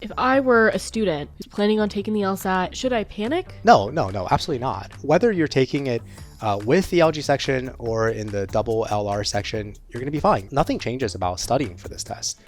If I were a student who's planning on taking the LSAT, should I panic? No, absolutely not. Whether you're taking it with the LG section or in the double LR section, you're going to be fine. Nothing changes about studying for this test.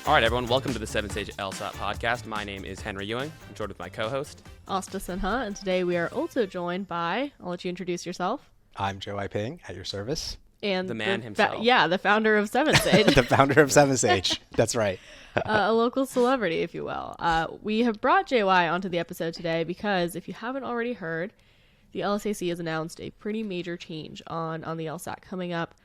All right, everyone, welcome to the 7Sage LSAT podcast. My name is Henry Ewing. I'm joined with my co-host, Aastha Sinha, and today we are also joined by, I'll let you introduce yourself. I'm Joe Ping at your service. And the man himself. The founder of 7Sage. The founder of 7Sage. That's right. A local celebrity, if you will. We have brought JY onto the episode today because, if you haven't already heard, the LSAC has announced a pretty major change on the LSAT coming up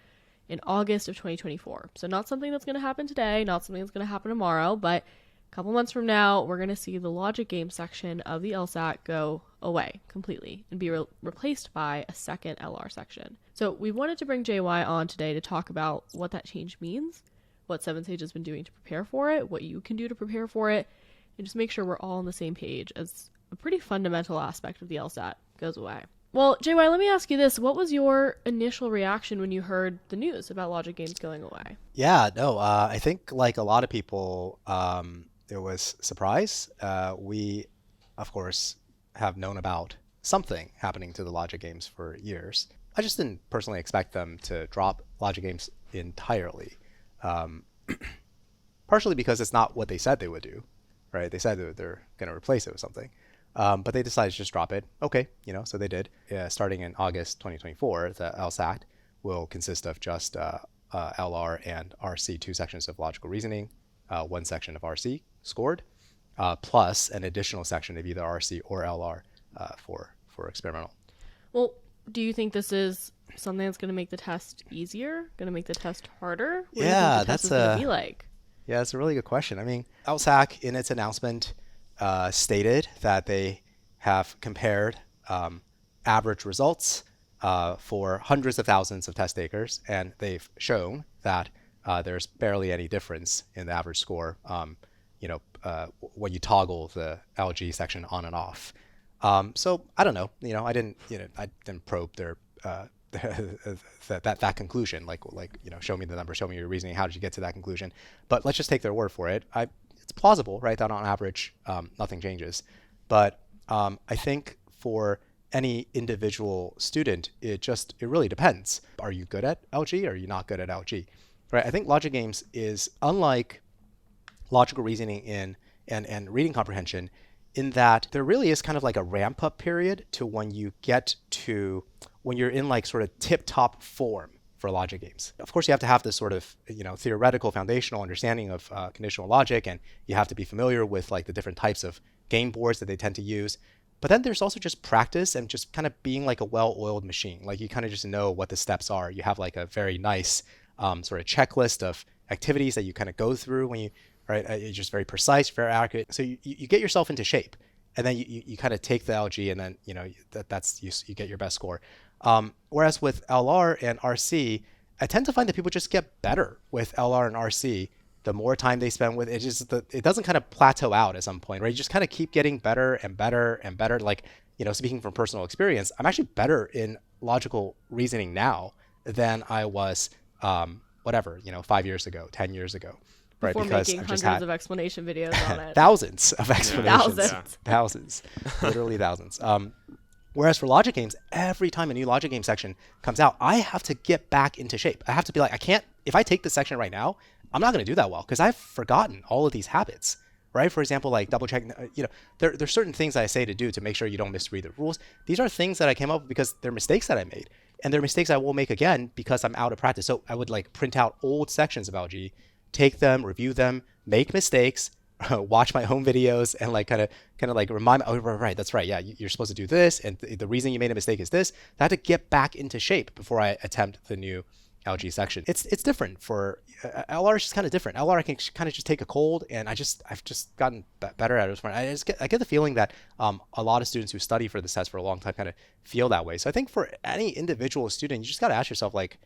in August of 2024. So not something that's going to happen today, not something that's going to happen tomorrow, but a couple months from now, we're going to see the logic game section of the LSAT go away completely and be replaced by a second LR section. So we wanted to bring JY on today to talk about what that change means, what 7Sage has been doing to prepare for it, what you can do to prepare for it, and just make sure we're all on the same page as a pretty fundamental aspect of the LSAT goes away. Well, JY, let me ask you this. What was your initial reaction when you heard the news about logic games going away? I think like a lot of people, there was surprise. We, of course, have known about something happening to the logic games for years. I just didn't personally expect them to drop logic games entirely. Partially because it's not what they said they would do, right? They said they're going to replace it with something. But they decided to just drop it. Okay, so they did. Starting in August 2024, the LSAT will consist of just LR and RC, two sections of logical reasoning, one section of RC scored, plus an additional section of either RC or LR for experimental. Well, do you think this is something that's going to make the test easier? Going to make the test harder? What do you think the test is going to be like? Yeah, that's a really good question. I mean, LSAC in its announcement stated that they have compared average results for hundreds of thousands of test takers, and they've shown that there's barely any difference in the average score when you toggle the LG section on and off. So I don't know. I didn't probe their that conclusion. Like show me the numbers, show me your reasoning. How did you get to that conclusion? But let's just take their word for it. It's plausible, right? That on average, nothing changes. But I think for any individual student, it really depends. Are you good at LG? Or are you not good at LG? Right? I think logic games is unlike logical reasoning and reading comprehension in that there really is kind of like a ramp up period to when you're in like sort of tip top form for logic games. Of course, you have to have this sort of theoretical foundational understanding of conditional logic, and you have to be familiar with like the different types of game boards that they tend to use. But then there's also just practice and just kind of being like a well-oiled machine. Like you kind of just know what the steps are. You have like a very nice sort of checklist of activities that you kind of go through when you, right? It's just very precise, very accurate. So you get yourself into shape, and then you kind of take the LG, and then you get your best score. Whereas with LR and RC, I tend to find that people just get better with LR and RC. The more time they spend with it, it doesn't kind of plateau out at some point, right? You just kind of keep getting better and better and better. Like, speaking from personal experience, I'm actually better in logical reasoning now than I was, 5 years ago, 10 years ago. Right, before because making I've just hundreds of explanation videos on it. Thousands of explanations. Thousands. Literally thousands. Whereas for logic games, every time a new logic game section comes out, I have to get back into shape. I have to be like, if I take this section right now, I'm not going to do that well because I've forgotten all of these habits, right? For example, like double check, there's certain things that I say to do to make sure you don't misread the rules. These are things that I came up with because they're mistakes that I made, and they're mistakes I will make again because I'm out of practice. So I would like print out old sections of LG, take them, review them, make mistakes, watch my home videos, and like kind of like remind me, oh, right, that's right. Yeah, you're supposed to do this. And the reason you made a mistake is this. I had to get back into shape before I attempt the new LG section. It's different for LR. Is just kind of different. LR, I can kind of just take a cold, and I've just gotten better at it. I get the feeling that a lot of students who study for this test for a long time kind of feel that way. So I think for any individual student, you just got to ask yourself, like,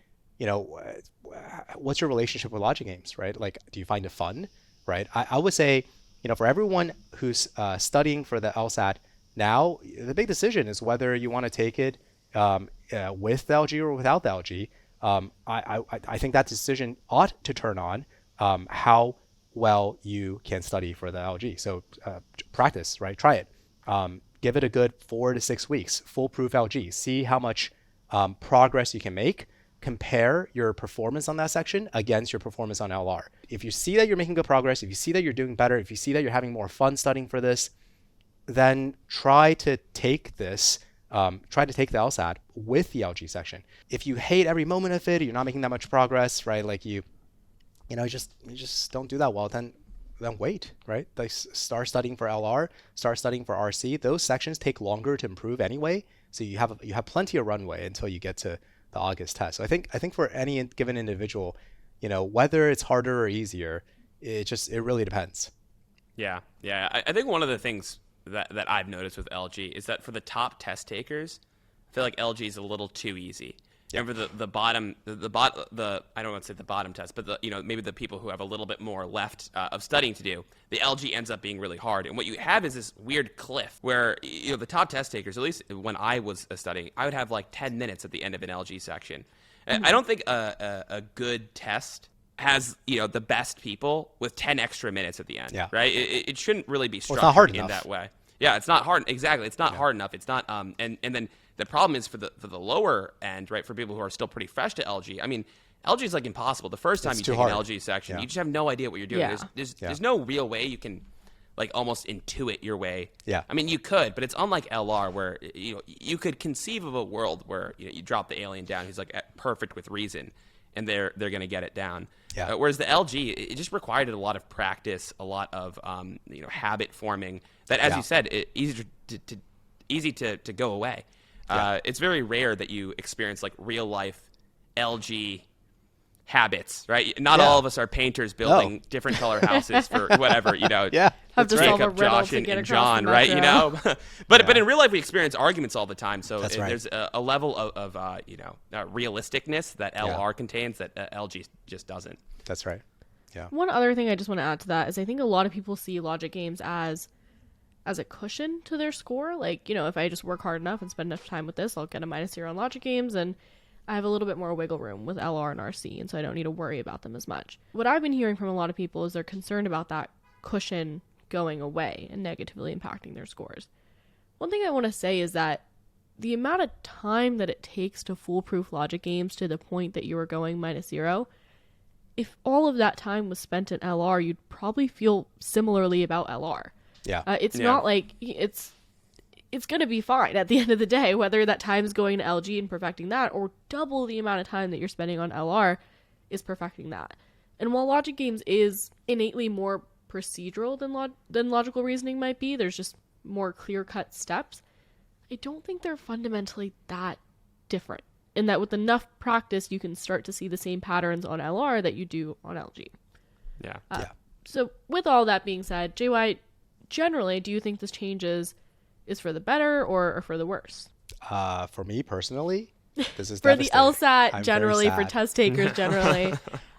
what's your relationship with logic games, right? Like, do you find it fun, right? I would say, for everyone who's studying for the LSAT now, the big decision is whether you want to take it with the LG or without the LG. I think that decision ought to turn on how well you can study for the LG. So practice, right? Try it. Give it a good 4 to 6 weeks, foolproof LG. See how much progress you can make. Compare your performance on that section against your performance on LR. If you see that you're making good progress, if you see that you're doing better, if you see that you're having more fun studying for this, then try to take this, try to take the LSAT with the LG section. If you hate every moment of it, you're not making that much progress, right? Like you just don't do that well, then wait, right? Like start studying for LR, start studying for RC. Those sections take longer to improve anyway, so you have plenty of runway until you get to the August test. So I think for any given individual, whether it's harder or easier, it really depends. Yeah. I think one of the things that I've noticed with LG is that for the top test takers, I feel like LG is a little too easy. Yeah. And for the bottom, I don't want to say the bottom test, but maybe the people who have a little bit more left of studying to do, the LG ends up being really hard. And what you have is this weird cliff where the top test takers, at least when I was studying, I would have like 10 minutes at the end of an LG section. Mm-hmm. I don't think a good test has the best people with 10 extra minutes at the end. Yeah. Right? It shouldn't really be structured in that way. Yeah, it's not hard. Exactly, it's not hard enough. It's not. And then the problem is for the lower end, right? For people who are still pretty fresh to LG. I mean, LG is like impossible. The first time you take an LG section, you just have no idea what you're doing. Yeah. There's no real way you can like almost intuit your way. Yeah. I mean, you could, but it's unlike LR where you could conceive of a world where you drop the alien down who's like perfect with reason, and they're going to get it down. Yeah. Whereas the LG, it just required a lot of practice, a lot of habit forming. That, as you said, easy to go away. Yeah. It's very rare that you experience like real life LG habits, right? Not all of us are painters building different color houses for whatever, Yeah. Have to solve a Jacob, riddle Josh, to get and across John, the right? metro. But in real life we experience arguments all the time. So That's right. there's a level of realisticness that LR contains that LG just doesn't. That's right. Yeah. One other thing I just want to add to that is I think a lot of people see logic games as a cushion to their score. Like, if I just work hard enough and spend enough time with this, I'll get a -0 on logic games, and I have a little bit more wiggle room with LR and RC, and so I don't need to worry about them as much. What I've been hearing from a lot of people is they're concerned about that cushion going away and negatively impacting their scores. One thing I want to say is that the amount of time that it takes to foolproof logic games to the point that you are going -0, if all of that time was spent in LR, you'd probably feel similarly about LR. Yeah. It's not like it's going to be fine at the end of the day, whether that time is going to LG and perfecting that, or double the amount of time that you're spending on LR is perfecting that. And while logic games is innately more procedural than logical reasoning might be, there's just more clear-cut steps, I don't think they're fundamentally that different. In that with enough practice, you can start to see the same patterns on LR that you do on LG. Yeah. So with all that being said, JY, generally, do you think this changes is for the better or for the worse? For me personally, this is for the LSAT I'm generally, for test takers generally.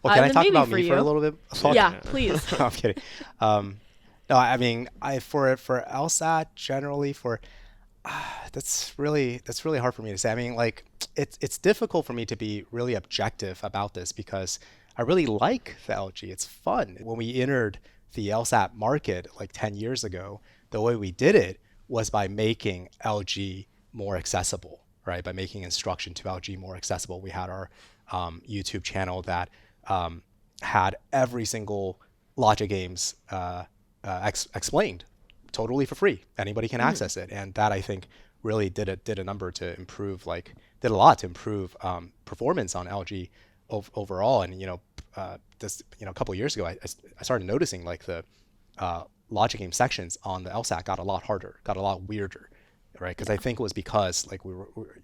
Well, can I talk about me you. for a little bit? Yeah, please. No, I'm kidding. No, I mean, for LSAT generally, that's really hard for me to say. I mean, like it's difficult for me to be really objective about this because I really like the LG. It's fun. When we entered the LSAT market like 10 years ago, the way we did it was by making LG more accessible, right? By making instruction to LG more accessible. We had our YouTube channel that had every single logic games explained totally for free. Anybody can access it, and that I think really did a number to improve, did a lot to improve performance on LG overall. And a couple of years ago, I started noticing like the logic game sections on the LSAT got a lot harder, got a lot weirder, right? Because I think it was because like we were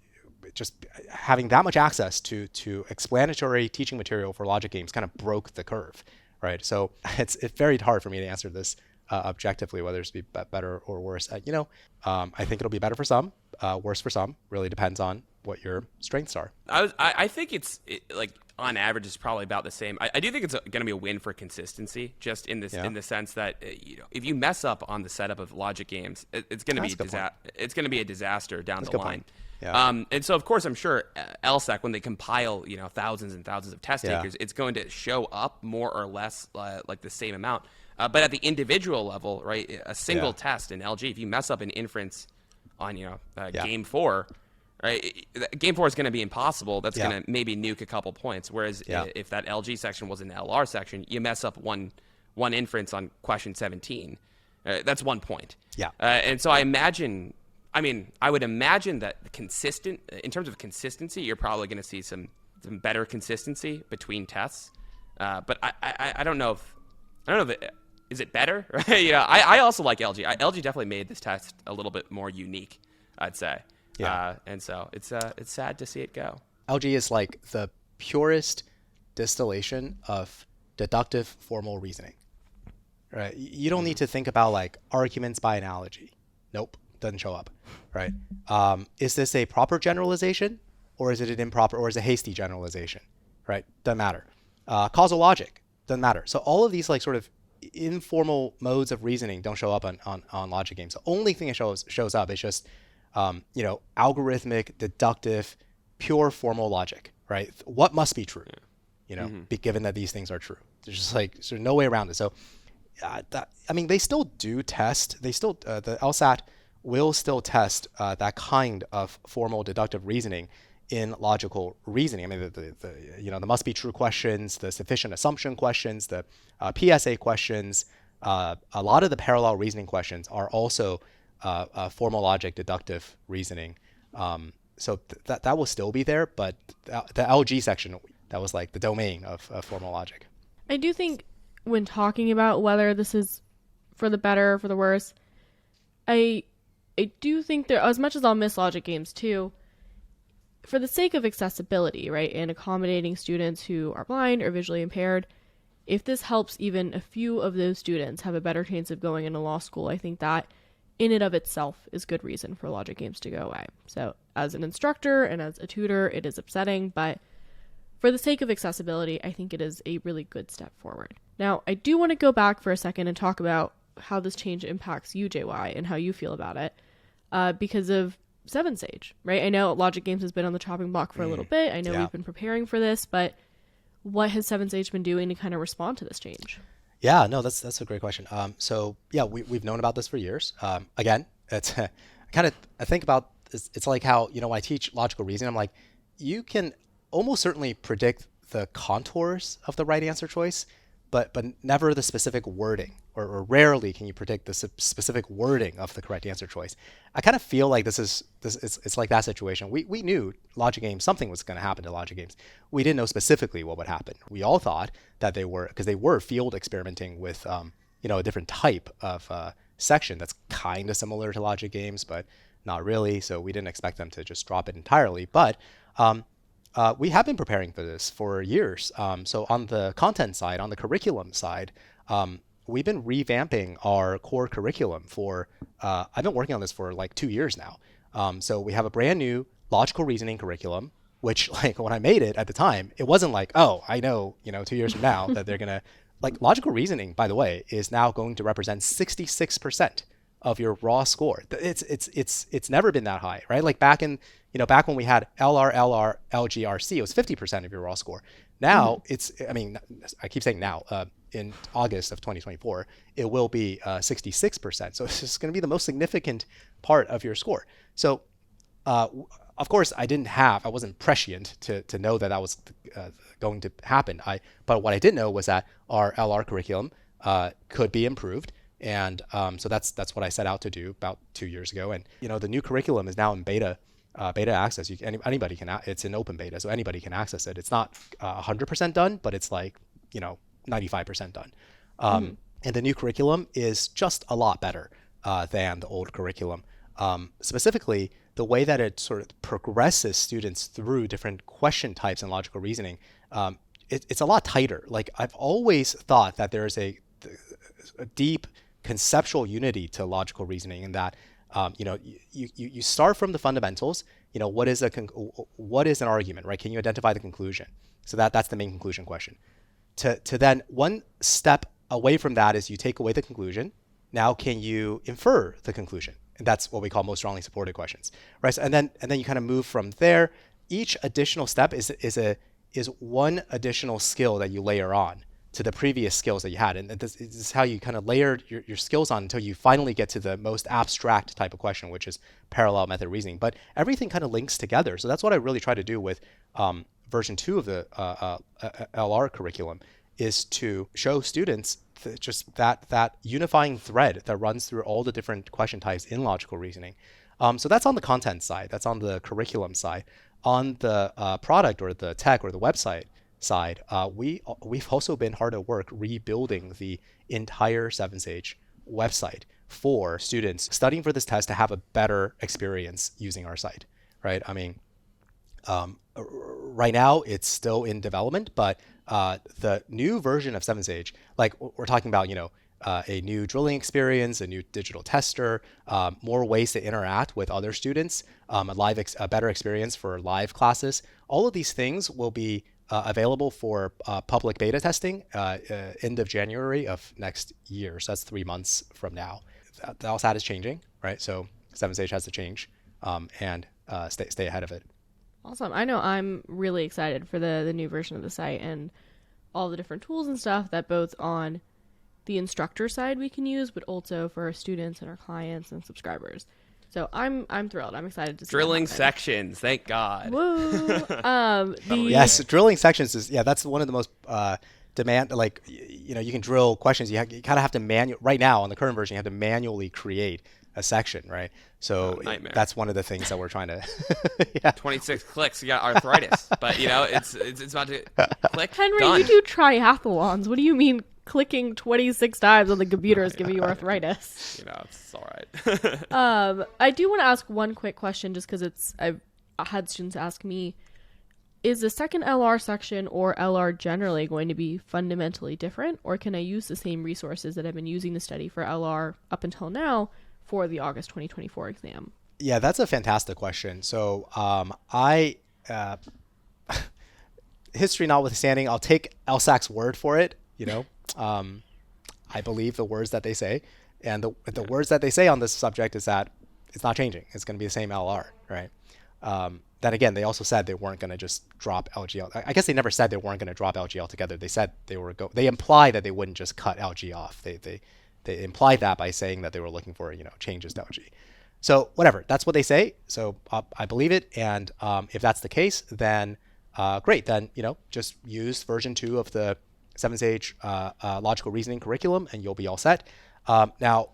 just having that much access to explanatory teaching material for logic games kind of broke the curve, right? So it's very hard for me to answer this objectively, whether it's be better or worse. I think it'll be better for some, worse for some. Really depends on what your strengths are. I think it's like on average it's probably about the same. I do think it's going to be a win for consistency, just in the sense that if you mess up on the setup of logic games, it's going to be a disaster down the line. Yeah. And so, of course, I'm sure LSAC, when they compile, thousands and thousands of test Yeah. takers, it's going to show up more or less like the same amount. But at the individual level, right, a single Yeah. test in LG, if you mess up an inference on, Yeah. game 4, right, game 4 is going to be impossible. That's Yeah. going to maybe nuke a couple points. Whereas Yeah. if that LG section was an LR section, you mess up one inference on question 17. That's 1 point. Yeah. And so I would imagine that in terms of consistency, you're probably going to see some better consistency between tests. But I don't know if is it better? Right? Yeah. I also like LG. LG definitely made this test a little bit more unique, I'd say. Yeah. And so it's sad to see it go. LG is like the purest distillation of deductive formal reasoning. Right? You don't need to think about like arguments by analogy. Nope, doesn't show up. Right? Is this a proper generalization, or is it an improper, or is it a hasty generalization? Right? Doesn't matter. Causal logic doesn't matter. So all of these like sort of informal modes of reasoning don't show up on logic games. The only thing that shows up is just algorithmic, deductive, pure formal logic. Right? What must be true? Given that these things are true. There's just like there's no way around it. So. They still do test. They still the LSAT will still test that kind of formal deductive reasoning in logical reasoning. I mean, the must be true questions, the sufficient assumption questions, the PSA questions. A lot of the parallel reasoning questions are also formal logic deductive reasoning. So that will still be there, but the LG section, that was like the domain of formal logic. I do think when talking about whether this is for the better or for the worse, I do think there, as much as I'll miss logic games too, for the sake of accessibility, right, and accommodating students who are blind or visually impaired, if this helps even a few of those students have a better chance of going into law school, I think that in and of itself is good reason for logic games to go away. So as an instructor and as a tutor, it is upsetting, but for the sake of accessibility, I think it is a really good step forward. Now, I do want to go back for a second and talk about how this change impacts you, JY, and how you feel about it because of 7Sage, right? I know Logic Games has been on the chopping block for a little bit. I know we've been preparing for this, but what has 7Sage been doing to kind of respond to this change? Yeah, no, that's a great question. We've known about this for years. Again, it's I think about it's like how when I teach logical reasoning, I'm like, you can almost certainly predict the contours of the right answer choice, but never the specific wording, or rarely can you predict the specific wording of the correct answer choice. I kind of feel like it's like that situation. We knew logic games, something was going to happen to logic games. We didn't know specifically what would happen. We all thought that they were field experimenting with a different type of section that's kind of similar to logic games, but not really. So we didn't expect them to just drop it entirely. But we have been preparing for this for years. So on the content side, on the curriculum side, we've been revamping our core curriculum for, I've been working on this for like 2 years now. So we have a brand new logical reasoning curriculum, which like when I made it at the time, it wasn't like, oh, I know, 2 years from now that they're going to, like logical reasoning, by the way, is now going to represent 66% of your raw score. It's never been that high, right? Like back when we had LR, LG, RC, it was 50% of your raw score. Now I keep saying now, in August of 2024, it will be 66%. So it's just going to be the most significant part of your score. So, of course, I wasn't prescient to know that was going to happen. But what I did know was that our LR curriculum could be improved. And so that's what I set out to do about 2 years ago. And the new curriculum is now in beta access. Anybody can. It's in open beta, so anybody can access it. It's not 100% done, but it's like 95% done. And the new curriculum is just a lot better than the old curriculum. Specifically, the way that it sort of progresses students through different question types in logical reasoning, it's a lot tighter. Like I've always thought that there is a deep conceptual unity to logical reasoning in that you start from the fundamentals. What is an argument, right? Can you identify the conclusion? So that's the main conclusion question. To then one step away from that is you take away the conclusion. Now can you infer the conclusion? And that's what we call most strongly supported questions, right? So, and then you kind of move from there. Each additional step is one additional skill that you layer on to the previous skills that you had. And this is how you kind of layer your skills on until you finally get to the most abstract type of question, which is parallel method reasoning. But everything kind of links together. So that's what I really try to do with version 2 of the LR curriculum, is to show students just that unifying thread that runs through all the different question types in logical reasoning. So that's on the content side. That's on the curriculum side. On the product or the tech or the website side, we've also been hard at work rebuilding the entire 7Sage website for students studying for this test to have a better experience using our site, right? I mean, right now it's still in development, but the new version of 7Sage, like we're talking about, a new drilling experience, a new digital tester, more ways to interact with other students, a better experience for live classes. All of these things will be available for public beta testing end of January of next year. So that's 3 months from now. The LSAT is changing, right? So 7Sage has to change and stay ahead of it. Awesome. I know I'm really excited for the new version of the site and all the different tools and stuff that both on the instructor side we can use, but also for our students and our clients and subscribers. So I'm thrilled. I'm excited to see drilling sections. Thank God. Woo. Yes, drilling sections is that's one of the most demand. Like you can drill questions. You kind of have to right now on the current version. You have to manually create a section, right? So that's one of the things that we're trying to. 26 clicks. You got arthritis, but it's about to click. Henry, done. you do triathlons. What do you mean? Clicking 26 times on the computer is giving you arthritis. It's all right. I do want to ask one quick question, just because I've had students ask me, is the second LR section or LR generally going to be fundamentally different, or can I use the same resources that I've been using to study for LR up until now for the August 2024 exam? Yeah, that's a fantastic question. So history notwithstanding, I'll take LSAC's word for it. I believe the words that they say, and the words that they say on this subject is that it's not changing. It's going to be the same LR, right? Then again, they also said they weren't going to just drop LGL. I guess they never said they weren't going to drop LG altogether. They said they implied that they wouldn't just cut LG off. They implied that by saying that they were looking for changes to LG. So whatever, that's what they say. So I believe it, and if that's the case, then great. Then just use version 2 of the 7Sage logical reasoning curriculum, and you'll be all set. Now,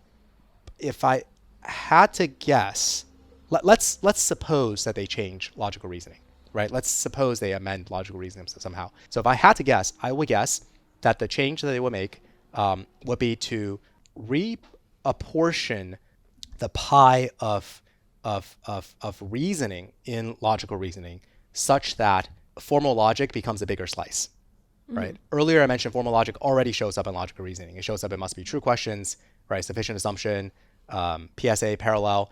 if I had to guess, let's suppose that they change logical reasoning, right? Let's suppose they amend logical reasoning somehow. So if I had to guess, I would guess that the change that they would make would be to reapportion the pie of reasoning in logical reasoning such that formal logic becomes a bigger slice. Right. Earlier, I mentioned formal logic already shows up in logical reasoning. It shows up in must be true questions, right? Sufficient assumption, PSA, parallel.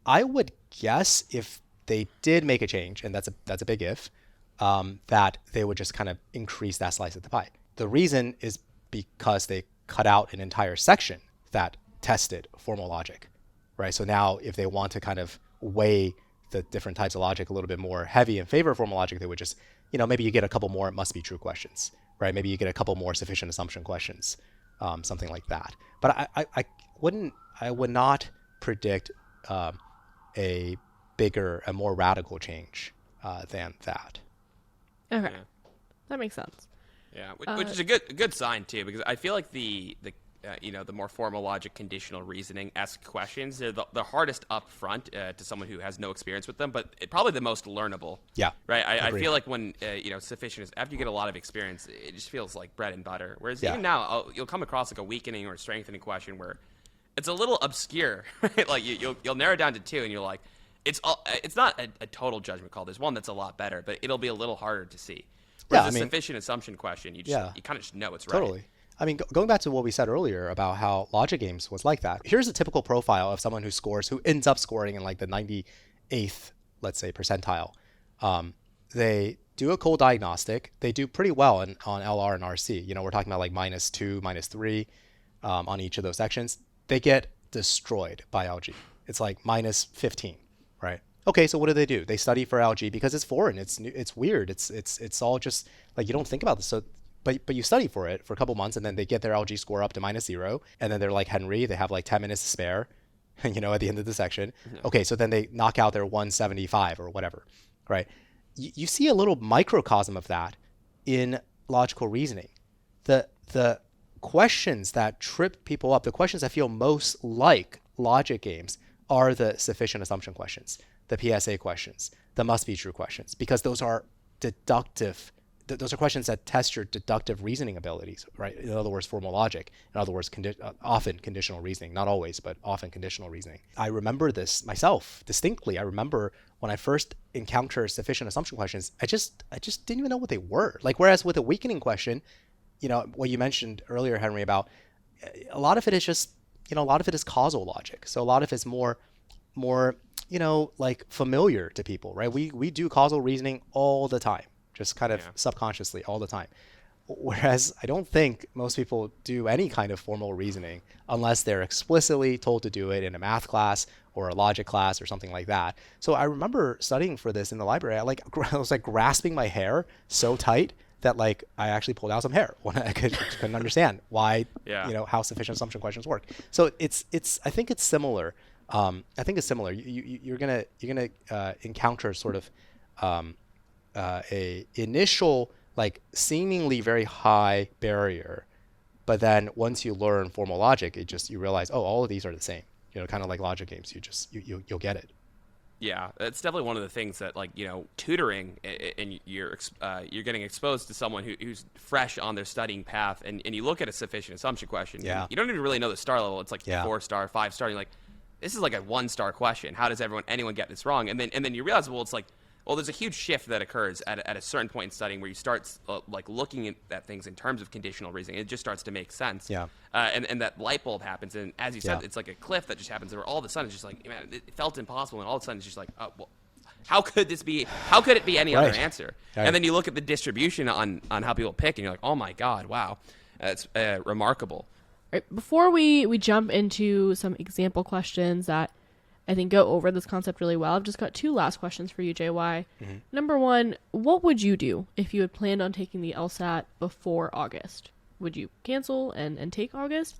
I would guess if they did make a change, and that's a big if, that they would just kind of increase that slice of the pie. The reason is because they cut out an entire section that tested formal logic, right? So now if they want to kind of weigh the different types of logic a little bit more heavy in favor of formal logic, they would just maybe you get a couple more must be true questions, right? Maybe you get a couple more sufficient assumption questions, something like that. But I would not predict a more radical change than that. Okay, that makes sense. Yeah, which is a good sign too, because I feel like the more formal logic, conditional reasoning-esque questions, they're the hardest up front to someone who has no experience with them, but probably the most learnable. Yeah. Right? I feel like when, sufficient is, after you get a lot of experience, it just feels like bread and butter. Whereas even now, you'll come across like a weakening or strengthening question where it's a little obscure, right? Like you'll narrow it down to 2 and you're like, it's not a total judgment call. There's one that's a lot better, but it'll be a little harder to see. Whereas a sufficient assumption question, you kind of just know it's right. Totally. I mean, going back to what we said earlier about how logic games was like that, here's a typical profile of someone who ends up scoring in like the 98th, let's say, percentile. They do a cold diagnostic. They do pretty well on LR and RC. We're talking about like -2, -3 on each of those sections. They get destroyed by algae. It's like minus 15, right? Okay, so what do? They study for algae because it's foreign. It's new, it's weird. It's all just like you don't think about this. So, but you study for it for a couple months, and then they get their algae score up to -0, and then they're like Henry. They have like 10 minutes to spare, at the end of the section. Okay, so then they knock out their 175 or whatever, right? You see a little microcosm of that in logical reasoning. The questions that trip people up, the questions that feel most like logic games, are the sufficient assumption questions, the PSA questions, the must be true questions, because those are deductive. Those are questions that test your deductive reasoning abilities, right? In other words, formal logic. In other words, often conditional reasoning, not always, but often conditional reasoning. I remember this myself distinctly. I remember when I first encountered sufficient assumption questions, I just didn't even know what they were. Like, whereas with a weakening question, what you mentioned earlier, Henry, about a lot of it is just, a lot of it is causal logic. So a lot of it's more, like familiar to people, right? We do causal reasoning all the time, just kind of subconsciously all the time. Whereas I don't think most people do any kind of formal reasoning unless they're explicitly told to do it in a math class or a logic class or something like that. So I remember studying for this in the library. I was like grasping my hair so tight that like I actually pulled out some hair when I couldn't understand why, how sufficient assumption questions work. So I think it's similar. You're gonna encounter sort of a initial like seemingly very high barrier, but then once you learn formal logic, you realize, oh, all of these are the same. Kind of like logic games. You'll get it. Yeah, it's definitely one of the things that, like, tutoring, and you're getting exposed to someone who's fresh on their studying path, and you look at a sufficient assumption question. Yeah. You don't even really know the star level. It's like 4-star, 5-star. You're like, this is like a 1-star question. How does anyone get this wrong? And then you realize, well, it's like, well, there's a huge shift that occurs at a certain point in studying where you start like looking at things in terms of conditional reasoning. It just starts to make sense. Yeah. And that light bulb happens, and as you said, it's like a cliff that just happens, where all of a sudden it's just like, man, it felt impossible, and all of a sudden it's just like, oh, well, how could it be any other answer? Right. And then you look at the distribution on how people pick, and you're like, oh my god, wow, that's remarkable. Right, before we jump into some example questions that I think go over this concept really well, I've just got 2 last questions for you, JY. Mm-hmm. Number 1, what would you do if you had planned on taking the LSAT before August? Would you cancel and take August?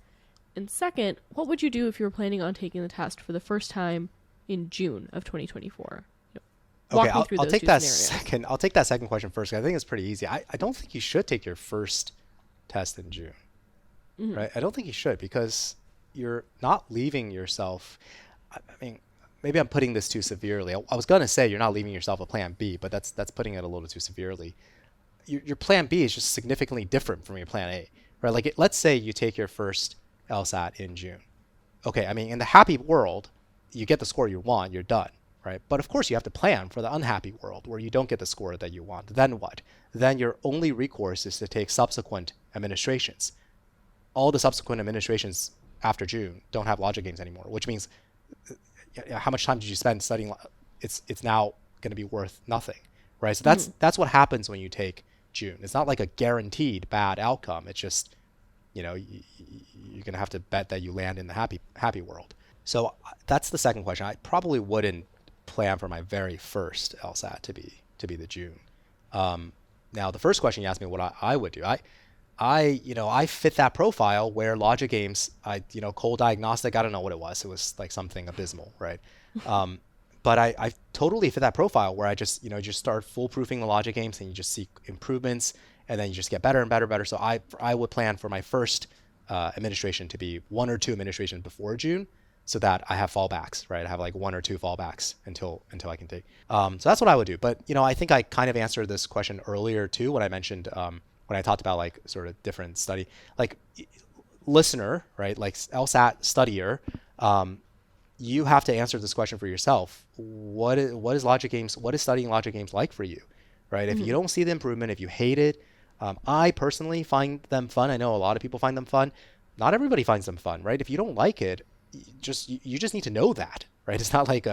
And second, what would you do if you were planning on taking the test for the first time in June of 2024? Okay, I'll take that second. I'll take that second question first. I think it's pretty easy. I don't think you should take your first test in June, right? I don't think you should, because you're not leaving yourself. I mean, maybe I'm putting this too severely. I was going to say you're not leaving yourself a plan B, but that's putting it a little too severely. Your plan B is just significantly different from your plan A, right? Like, let's say you take your first LSAT in June. Okay, I mean, in the happy world, you get the score you want, you're done, right? But of course, you have to plan for the unhappy world where you don't get the score that you want. Then what? Then your only recourse is to take subsequent administrations. All the subsequent administrations after June don't have logic games anymore, which means how much time did you spend studying? It's now going to be worth nothing, right? So that's what happens when you take June. It's not like a guaranteed bad outcome. It's just, you're going to have to bet that you land in the happy world. So that's the second question. I probably wouldn't plan for my very first LSAT to be the June. Now the first question you asked me what I would do. I fit that profile where logic games, cold diagnostic, I don't know what it was. It was like something abysmal, right? But I totally fit that profile where I just start foolproofing the logic games, and you just see improvements, and then you just get better and better and better. So I would plan for my first administration to be 1 or 2 administrations before June, so that I have fallbacks, right? I have like 1 or 2 fallbacks until I can take. So that's what I would do. But I think I kind of answered this question earlier too when I mentioned when I talked about like sort of different study, like listener, right? Like LSAT studier, you have to answer this question for yourself. What is logic games? What is studying logic games like for you, right? If you don't see the improvement, if you hate it, I personally find them fun. I know a lot of people find them fun. Not everybody finds them fun, right? If you don't like it, you just need to know that, right? It's not like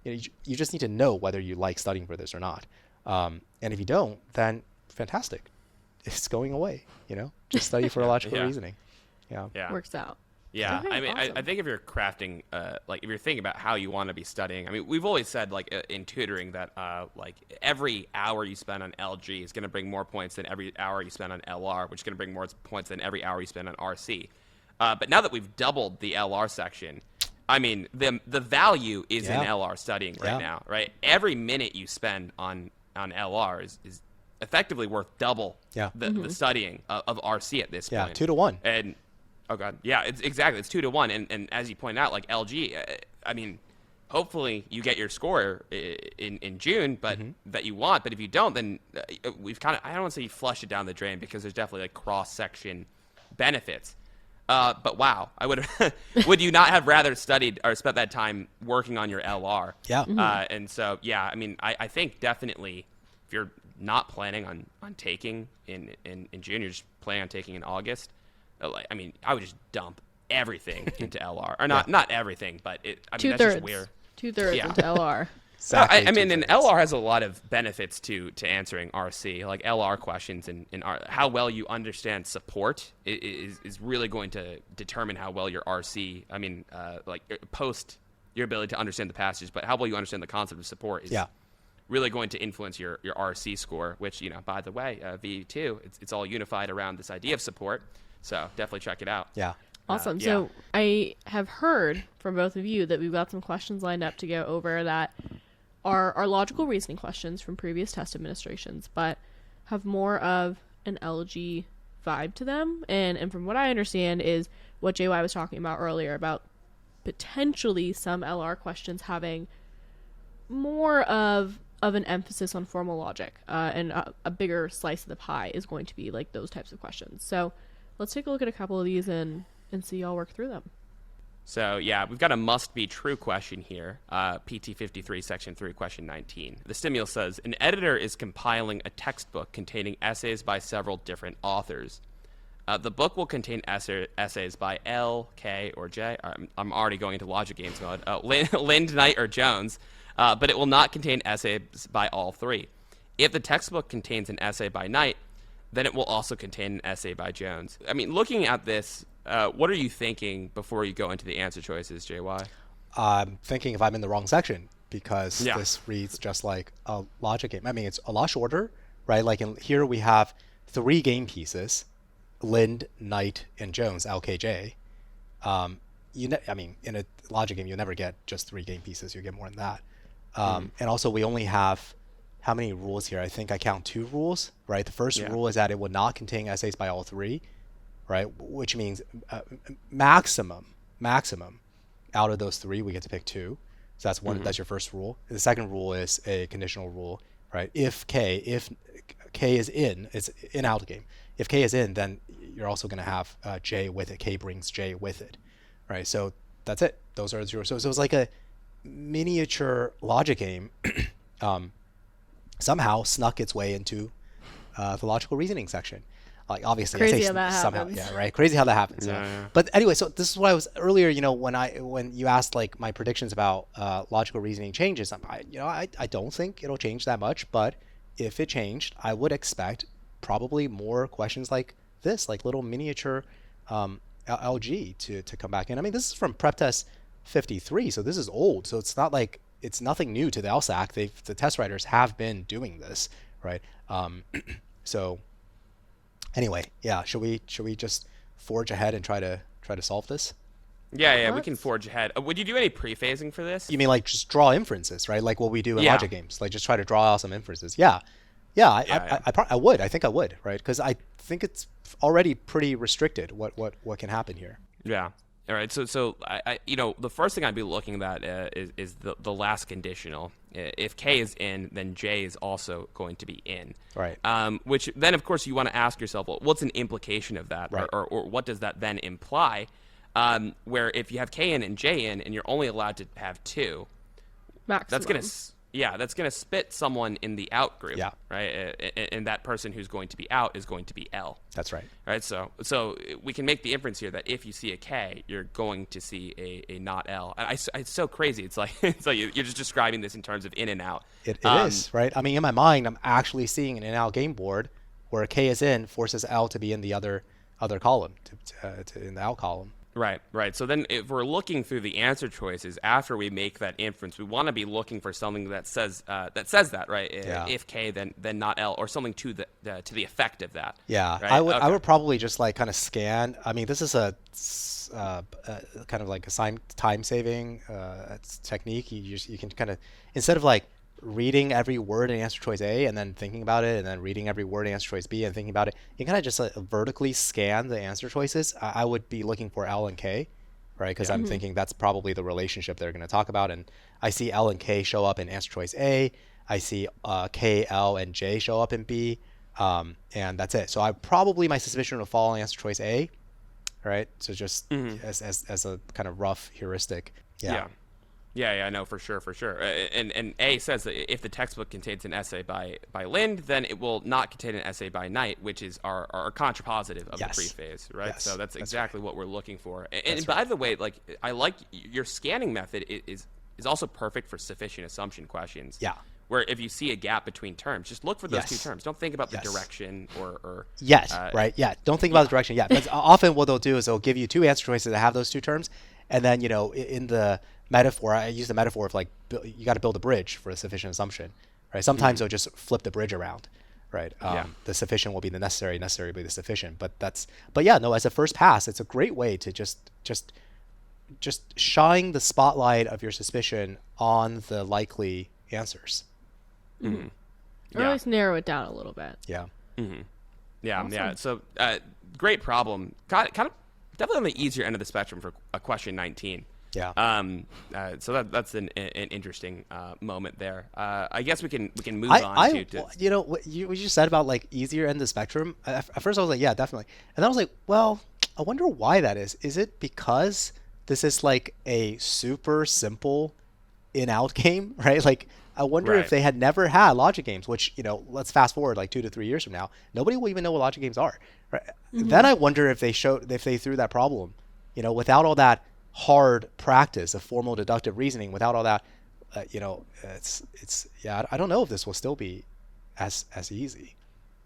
you just need to know whether you like studying for this or not. And if you don't, then fantastic. It's going away, just study for logical reasoning. Yeah. Works out. Yeah, Okay, I mean, awesome. I think if you're crafting, like if you're thinking about how you want to be studying, I mean, we've always said like in tutoring that like every hour you spend on LG is going to bring more points than every hour you spend on LR, which is going to bring more points than every hour you spend on RC. But now that we've doubled the LR section, I mean, the value is in LR studying right now, right? Every minute you spend on LR is effectively worth double the studying of RC at this point. 2 to 1. And oh god, yeah, it's 2 to 1, and as you point out, like LG, I mean, hopefully you get your score in June, but that you want. But if you don't, then we've kind of, I don't want to say you flush it down the drain, because there's definitely like cross section benefits. But wow, I would have. Would you not have rather studied or spent that time working on your LR? Yeah. And so yeah, I mean, I think definitely if you're not planning on taking in June, you're just planning on taking in August. I mean, I would just dump everything into LR, or not everything, but I mean, that's just weird. 2/3 into LR. I mean, and LR has a lot of benefits to answering RC, like LR questions and how well you understand support is really going to determine how well your RC. I mean, like post your ability to understand the passages, but how well you understand the concept of support is really going to influence your RC score. Which, you know, by the way, V2, it's all unified around this idea of support. So definitely check it out. Yeah. Awesome. So I have heard from both of you that we've got some questions lined up to go over that are logical reasoning questions from previous test administrations, but have more of an LG vibe to them. And from what I understand is what JY was talking about earlier about potentially some LR questions having more of an emphasis on formal logic, and a bigger slice of the pie is going to be like those types of questions. So let's take a look at a couple of these and see y'all work through them. So yeah, we've got a must-be true question here. PT 53, Section 3, Question 19. The stimulus says, an editor is compiling a textbook containing essays by several different authors. The book will contain essays by L, K, or J. I'm already going into logic games mode. Lind, Knight, or Jones. But it will not contain essays by all three. If the textbook contains an essay by Knight, then it will also contain an essay by Jones. I mean, looking at this, what are you thinking before you go into the answer choices, JY? I'm thinking if I'm in the wrong section, because this reads just like a logic game. I mean, it's a lot shorter, right? Like here we have 3 game pieces, Lind, Knight, and Jones, LKJ. I mean, in a logic game, you'll never get just 3 game pieces. You get more than that. And also, we only have how many rules here? I think I count 2 rules, right? The first rule is that it would not contain essays by all 3, right? Which means maximum out of those 3, we get to pick 2. So that's one. That's your first rule. The second rule is a conditional rule, right? If K is in, it's in out game. If K is in, then you're also going to have J with it. K brings J with it, right? So that's it. Those are the 0. So it's like a miniature logic game. Somehow snuck its way into the logical reasoning section. Like, obviously, crazy I say how that somehow, happens. yeah, right. Crazy how that happens. Yeah. But anyway, so this is what I was earlier. You know, when you asked like my predictions about logical reasoning changes, I don't think it'll change that much. But if it changed, I would expect probably more questions like this, like little miniature LG to come back in. I mean, this is from Prep Test 53, so this is old. So it's not like it's nothing new to the LSAC. The test writers have been doing this, right? So anyway, yeah. Should we just forge ahead and try to solve this? Yeah, we can forge ahead. Would you do any pre-phasing for this? You mean like just draw inferences, right? Like what we do in logic games, like just try to draw out some inferences. I would. I think I would, right? Because I think it's already pretty restricted what can happen here. Yeah. All right. So I the first thing I'd be looking at is the last conditional. If K is in, then J is also going to be in. Right. Which then, of course, you want to ask yourself, well, what's an implication of that, right. or what does that then imply? Where if you have K in and J in, and you're only allowed to have 2, Maximum. that's gonna spit someone in the out group. Yeah. Right. And that person who's going to be out is going to be L. That's right. Right. So we can make the inference here that if you see a K, you're going to see a not L. It's so crazy. It's like you're just describing this in terms of in and out. It is, right? I mean, in my mind, I'm actually seeing an in-out game board where K is in forces L to be in the other column, to in the out column. Right. So then if we're looking through the answer choices after we make that inference, we want to be looking for something that says that, right? Yeah. If K, then not L, or something to the effect of that. Yeah, Right? I would probably just like kind of scan. I mean, this is a kind of like a time saving technique. You can kind of, instead of like reading every word in answer choice A and then thinking about it, and then reading every word in answer choice B and thinking about it, you kind of just vertically scan the answer choices. I would be looking for L and K, right? Because I'm thinking that's probably the relationship they're going to talk about. And I see L and K show up in answer choice A. I see K, L, and J show up in B. And that's it. So my suspicion will fall on answer choice A, right? So just as a kind of rough heuristic. Yeah, no, for sure. And A says that if the textbook contains an essay by Lind, then it will not contain an essay by Knight, which is our contrapositive of the prephase, right? Yes, so that's exactly what we're looking for. And right. by the way, like, I like your scanning method is also perfect for sufficient assumption questions. Yeah. Where if you see a gap between terms, just look for those two terms. Don't think about the direction or right. Yeah. Don't think about the direction. Yeah. But often what they'll do is they'll give you two answer choices that have those two terms, and then in the metaphor, I use the metaphor of like you got to build a bridge for a sufficient assumption, right? Sometimes they'll just flip the bridge around, right? The sufficient will be the necessary will be the sufficient. But yeah, no. As a first pass, it's a great way to just shine the spotlight of your suspicion on the likely answers. Or at least narrow it down a little bit. Yeah. Yeah. So great problem. Kind of definitely on the easier end of the spectrum for a question 19. Yeah. So that's an interesting moment there. I guess we can move on to what you just said about like easier end of the spectrum. At first I was like, yeah, definitely, and then I was like, well, I wonder why that is. Is it because this is like a super simple in-out game, right? Like, I wonder if they had never had logic games, which, let's fast forward like 2 to 3 years from now, nobody will even know what logic games are. Right? Then I wonder if they threw that problem, without all that hard practice of formal deductive reasoning, without all that, I don't know if this will still be as easy.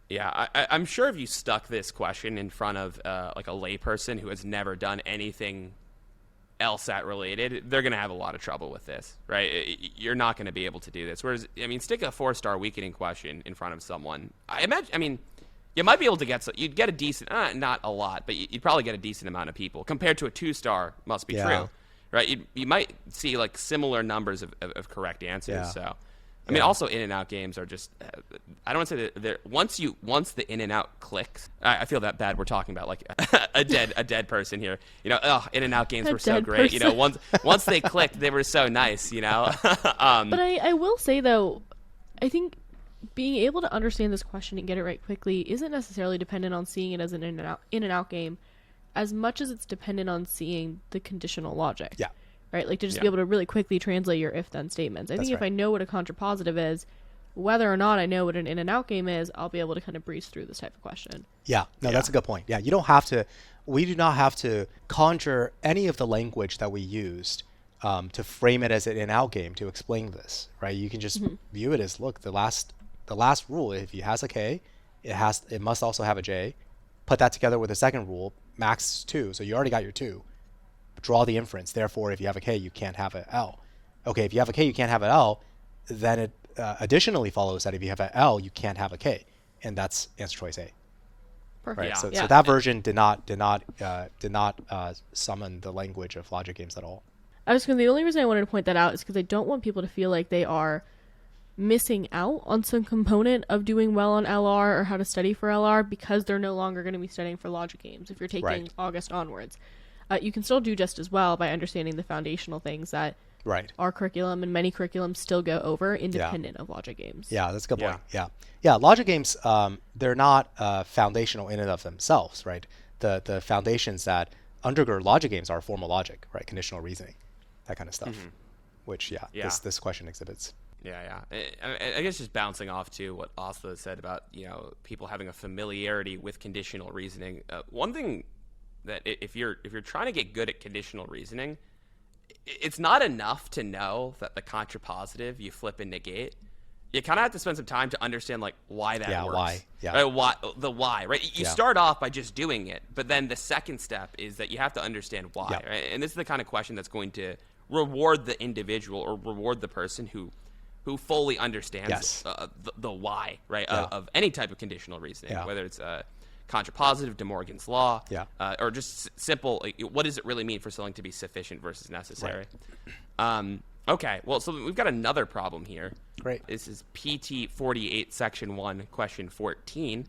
Yeah, I'm sure if you stuck this question in front of like a layperson who has never done anything LSAT related, they're going to have a lot of trouble with this, right? You're not going to be able to do this. Whereas, stick a 4-star weakening question in front of someone. You might be able to you'd get a decent, not a lot, but you'd probably get a decent amount of people compared to a 2-star must be true, right? You might see like similar numbers of correct answers. Yeah. So, also in and out games are just, I don't want to say that they're, once the in and out clicks, I feel that bad. We're talking about like a dead person here, in and out games were so great. Person. Once they clicked, they were so nice, But I will say though, I think being able to understand this question and get it right quickly isn't necessarily dependent on seeing it as an in and out game, as much as it's dependent on seeing the conditional logic. Yeah. Right? Like to just be able to really quickly translate your if-then statements. I think if I know what a contrapositive is, whether or not I know what an in and out game is, I'll be able to kind of breeze through this type of question. Yeah. No, that's a good point. Yeah. We do not have to conjure any of the language that we used to frame it as an in and out game to explain this, right? You can just view it as, look, the last rule, if it has a K, it must also have a J. Put that together with the second rule, max 2. So you already got your 2. Draw the inference. Therefore, if you have a K, you can't have an L. Okay, if you have a K, you can't have an L. Then it additionally follows that if you have an L, you can't have a K, and that's answer choice A. Perfect. Right. Yeah. So that version did not summon the language of logic games at all. The only reason I wanted to point that out is because I don't want people to feel like they are missing out on some component of doing well on LR or how to study for LR because they're no longer going to be studying for logic games if you're taking August onwards. You can still do just as well by understanding the foundational things that our curriculum and many curriculums still go over independent of logic games. Yeah, that's a good point. Yeah. Logic games, they're not foundational in and of themselves, right? The foundations that undergird logic games are formal logic, right? Conditional reasoning, that kind of stuff, which, this question exhibits. Yeah. I guess just bouncing off to what Aastha said about, people having a familiarity with conditional reasoning. One thing that if you're trying to get good at conditional reasoning, it's not enough to know that the contrapositive you flip and negate you kind of have to spend some time to understand like why that works. Why? Yeah. Right? Why, right? You Yeah. start off by just doing it, but then the second step is that you have to understand why, Yeah. right? And this is the kind of question that's going to reward the individual or reward the person who fully understands Yes. the why, right? Yeah. Of any type of conditional reasoning, Yeah. whether it's contrapositive De Morgan's law, Yeah. or just simple, like, what does it really mean for something to be sufficient versus necessary? Okay, well, so we've got another problem here. Great. This is PT 48, Section 1, Question 14,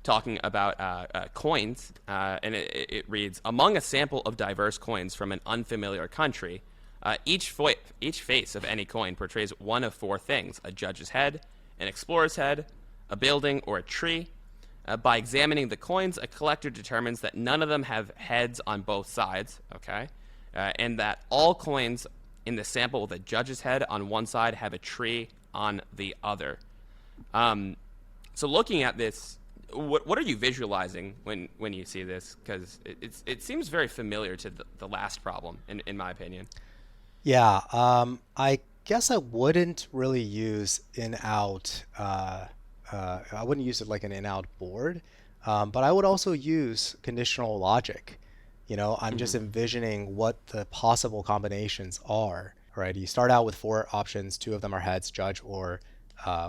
talking about coins, and it reads, among a sample of diverse coins from an unfamiliar country, each face of any coin portrays one of four things: a judge's head, an explorer's head, a building, or a tree. By examining the coins, a collector determines that none of them have heads on both sides, okay, and that all coins in the sample with a judge's head on one side have a tree on the other. So looking at this, what are you visualizing when you see this? Because it seems very familiar to the last problem, in my opinion. Yeah, I guess I wouldn't really use in-out. I wouldn't use it like an in-out board, but I would also use conditional logic. I'm just envisioning what the possible combinations are. Right? You start out with four options. Two of them are heads, judge, or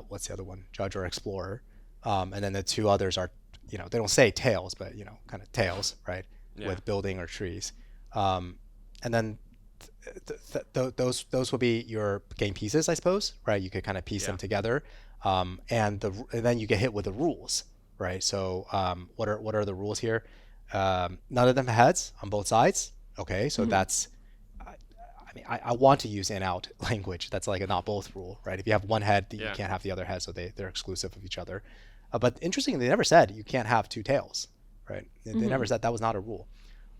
what's the other one? Judge or explorer. And then the two others are, they don't say tails, but kind of tails, right? Yeah. With building or trees. And then those will be your game pieces, I suppose, right? You could kind of piece them together, and then you get hit with the rules, right? So what are the rules here? None of them have heads on both sides. Okay, so that's. I want to use in-out language. That's like a not both rule, right? If you have one head, you can't have the other head, so they're exclusive of each other. But interestingly, they never said you can't have two tails, right? They never said that was not a rule.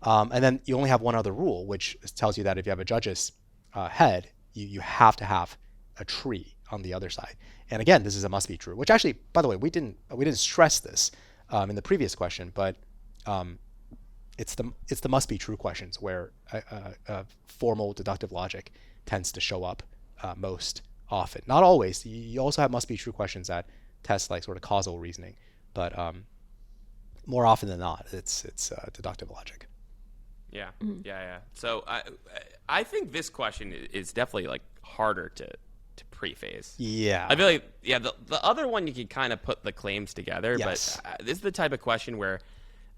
And then you only have one other rule, which tells you that if you have a judge's head, you have to have a tree on the other side. And again, this is a must be true, which actually, by the way, we didn't stress this in the previous question, but it's the must be true questions where formal deductive logic tends to show up most often. Not always. You also have must be true questions that test like sort of causal reasoning, but more often than not, it's deductive logic. Yeah. So I think this question is definitely like harder to preface. Yeah. I feel like the other one you can kind of put the claims together, Yes. but this is the type of question where,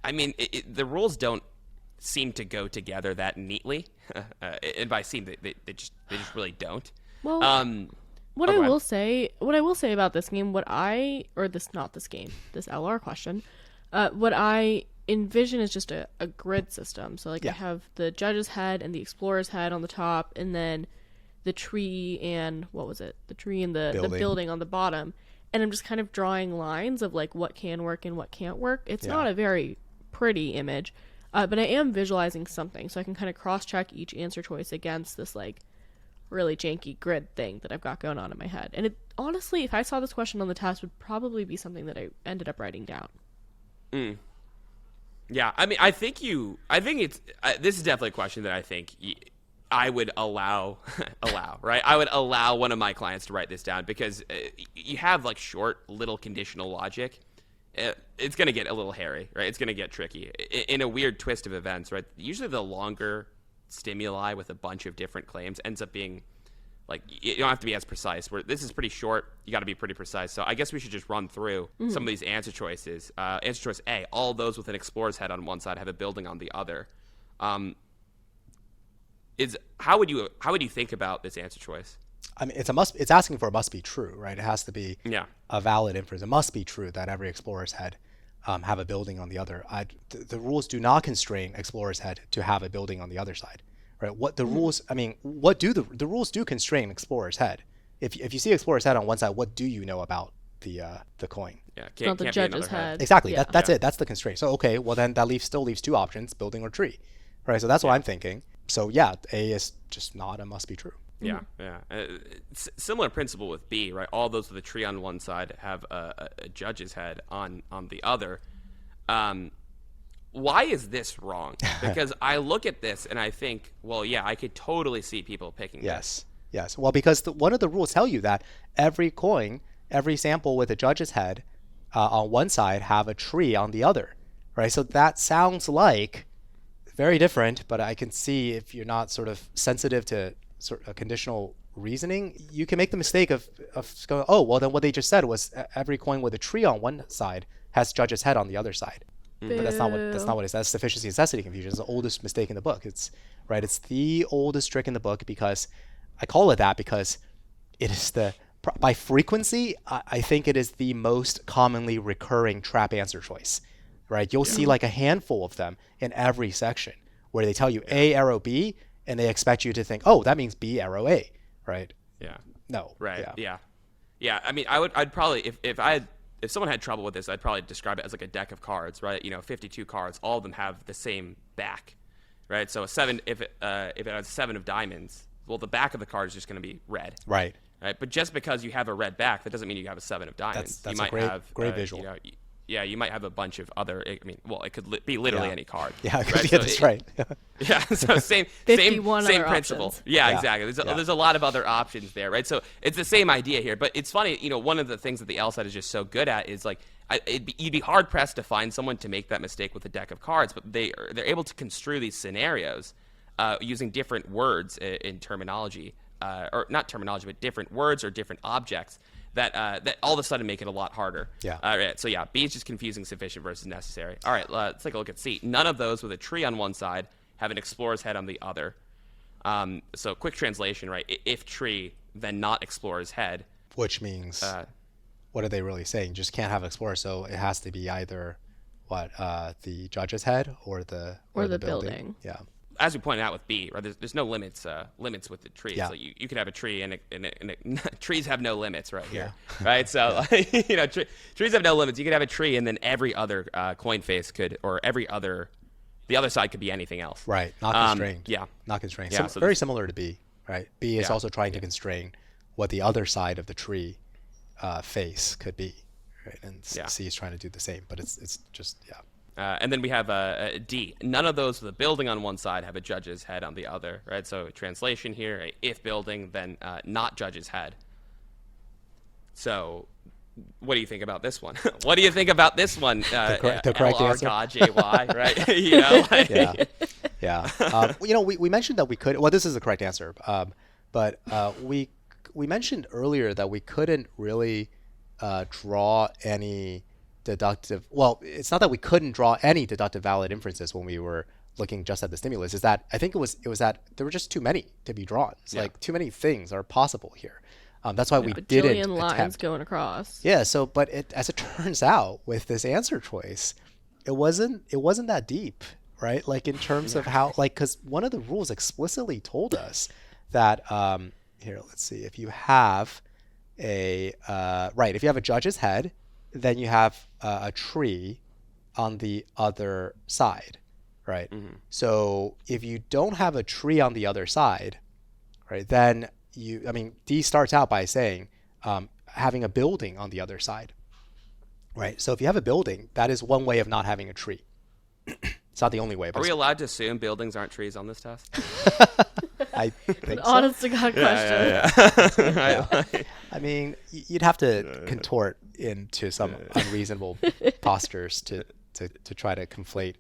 I mean, the rules don't seem to go together that neatly, and by seem they just really don't. Well, what I will say about this game, this LR question, what I envision is just a grid system. So like I have the judge's head and the explorer's head on the top, and then the tree and the tree and the building on the bottom, and I'm just kind of drawing lines of like what can work and what can't work. It's not a very pretty image, but I am visualizing something, so I can kind of cross-check each answer choice against this like really janky grid thing that I've got going on in my head. And it honestly, if I saw this question on the test, would probably be something that I ended up writing down. Yeah, I mean, I think it's this is definitely a question that I think I would allow, right? I would allow one of my clients to write this down because you have like short little conditional logic. It's going to get a little hairy, right? It's going to get tricky in a weird twist of events, right? Usually the longer stimuli with a bunch of different claims ends up being like, you don't have to be as precise. Where this is pretty short, you got to be pretty precise. So I guess we should just run through some of these answer choices. Answer choice A, all those with an explorer's head on one side have a building on the other. How would you think about this answer choice? I mean, it's asking for a must be true, right? It has to be a valid inference. It must be true that every explorer's head have a building on the other. The rules do not constrain explorer's head to have a building on the other side, right? What the rules? I mean, what do the rules do constrain explorer's head? If you see explorer's head on one side, what do you know about the coin? Yeah, Not the judge's head. Exactly. Yeah. That's it. That's the constraint. So okay, well then that still leaves two options: building or tree, right? So that's what I'm thinking. So yeah, A is just not a must be true. Yeah. Similar principle with B, right? All those with a tree on one side have a judge's head on the other. Why is this wrong? Because I look at this and I think, well, yeah, I could totally see people picking this. Yes. Well, because one of the rules tell you that every coin every sample with a judge's head on one side have a tree on the other, right? So that sounds like very different, but I can see if you're not sort of sensitive to sort of conditional reasoning, you can make the mistake of going, oh, well, then what they just said was every coin with a tree on one side has judge's head on the other side. But that's not what it is. That's sufficiency necessity confusion. It's the oldest mistake in the book. It's the oldest trick in the book, because I call it that because it is by frequency, I think it is the most commonly recurring trap answer choice, right? You'll see like a handful of them in every section where they tell you A arrow B, and they expect you to think, oh, that means B arrow A, right? Yeah. No. Right. Yeah. I mean, I'd probably, if someone had trouble with this, I'd probably describe it as like a deck of cards, right? 52 cards, all of them have the same back, right? So a 7, if it has 7 of diamonds, well, the back of the card is just going to be red. Right. But just because you have a red back, that doesn't mean you have a 7 of diamonds. That's you a great visual. You might have a bunch of other. I mean, well, it could be literally any card. Yeah, right? That's right. Yeah, so same principle. Options. Yeah, exactly. There's a lot of other options there, right? So it's the same idea here, but it's funny. One of the things that the LSAT is just so good at is like you'd be hard pressed to find someone to make that mistake with a deck of cards, but they're able to construe these scenarios using different words in terminology, or not terminology, but different words or different objects. That all of a sudden make it a lot harder. Yeah. Right, so yeah, B is just confusing sufficient versus necessary. All right, let's take a look at C. None of those with a tree on one side have an explorer's head on the other. So quick translation, right? If tree, then not explorer's head. Which means, what are they really saying? Just can't have explorer, so it has to be either the judge's head or the building. Yeah. As we pointed out with B, right? There's no limits with the trees. Yeah. So you could have a tree, and trees have no limits right here, Yeah. right? So trees have no limits. You could have a tree, and then every other coin face could, or the other side could be anything else. Right. Not constrained. Yeah. Not constrained. Yeah, So very similar to B, right? B is also trying to constrain what the other side of the tree face could be, right? And C is trying to do the same, but it's just And then we have D. None of those with a building on one side have a judge's head on the other, right? So translation here, if building, then not judge's head. So what do you think about this one? What do you think about this one? The correct answer? JY, right? We mentioned that we could. Well, this is the correct answer, but we mentioned earlier that we couldn't really draw any deductive. Well, it's not that we couldn't draw any deductive valid inferences when we were looking just at the stimulus. Is that I think it was that there were just too many to be drawn. It's like too many things are possible here. That's why we didn't lines attempt. going across. Yeah. So, but as it turns out, with this answer choice, it wasn't that deep, right? Like in terms of how, because one of the rules explicitly told us that here, let's see, if you have if you have a judge's head, then you have a tree on the other side, right? Mm-hmm. So if you don't have a tree on the other side, right, then D starts out by saying having a building on the other side, right? So if you have a building, that is one way of not having a tree. It's not the only way. Are we allowed to assume buildings aren't trees on this test? I think so. Honest to God question. Yeah. I mean, you'd have to contort into some unreasonable postures to try to conflate,